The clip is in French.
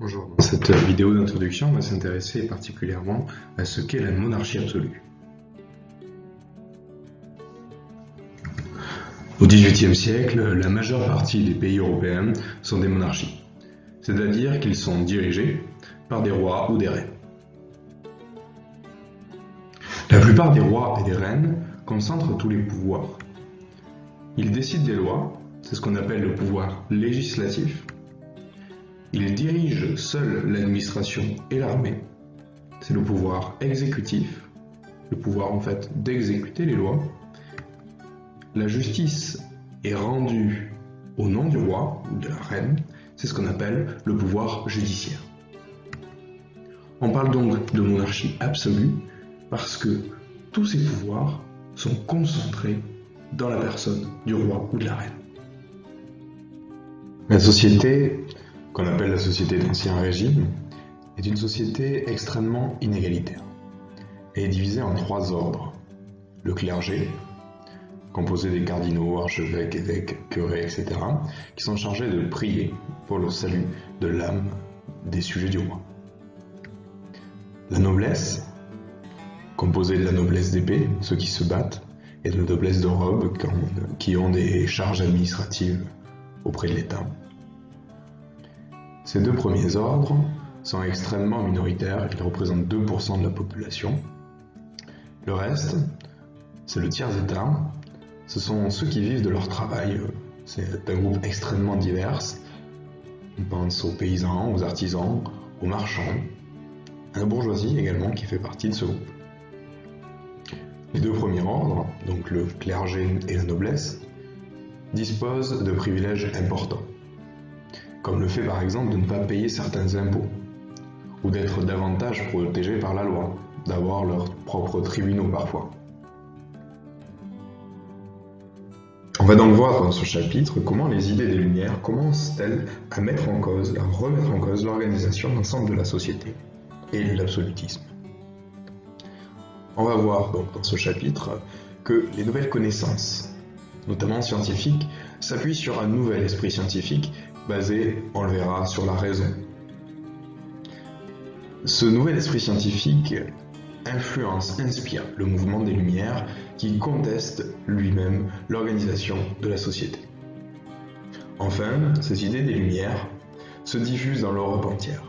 Bonjour, dans cette vidéo d'introduction, on va s'intéresser particulièrement à ce qu'est la monarchie absolue. Au XVIIIe siècle, la majeure partie des pays européens sont des monarchies, c'est-à-dire qu'ils sont dirigés par des rois ou des reines. La plupart des rois et des reines concentrent tous les pouvoirs. Ils décident des lois, c'est ce qu'on appelle le pouvoir législatif. Ils dirigent seuls l'administration et l'armée, c'est le pouvoir exécutif, le pouvoir en fait d'exécuter les lois. La justice est rendue au nom du roi ou de la reine, c'est ce qu'on appelle le pouvoir judiciaire. On parle donc de monarchie absolue parce que tous ces pouvoirs sont concentrés dans la personne du roi ou de la reine. La société, qu'on appelle la société d'Ancien Régime, est une société extrêmement inégalitaire. Elle est divisée en 3 ordres. Le clergé, composé des cardinaux, archevêques, évêques, curés, etc., qui sont chargés de prier pour le salut de l'âme des sujets du roi. La noblesse, composée de la noblesse d'épée, ceux qui se battent, et de la noblesse de robe, qui ont des charges administratives auprès de l'État. Ces 2 premiers ordres sont extrêmement minoritaires, ils représentent 2% de la population. Le reste, c'est le tiers-état, ce sont ceux qui vivent de leur travail, c'est un groupe extrêmement divers. On pense aux paysans, aux artisans, aux marchands, à la bourgeoisie également qui fait partie de ce groupe. Les 2 premiers ordres, donc le clergé et la noblesse, disposent de privilèges importants, comme le fait par exemple de ne pas payer certains impôts, ou d'être davantage protégés par la loi, d'avoir leurs propres tribunaux parfois. On va donc voir dans ce chapitre comment les idées des Lumières commencent-elles à remettre en cause l'organisation d'ensemble de la société et de l'absolutisme. On va voir donc dans ce chapitre que les nouvelles connaissances, notamment scientifiques, s'appuient sur un nouvel esprit scientifique basé, on le verra, sur la raison. Ce nouvel esprit scientifique inspire le mouvement des Lumières qui conteste lui-même l'organisation de la société. Enfin, ces idées des Lumières se diffusent dans l'Europe entière.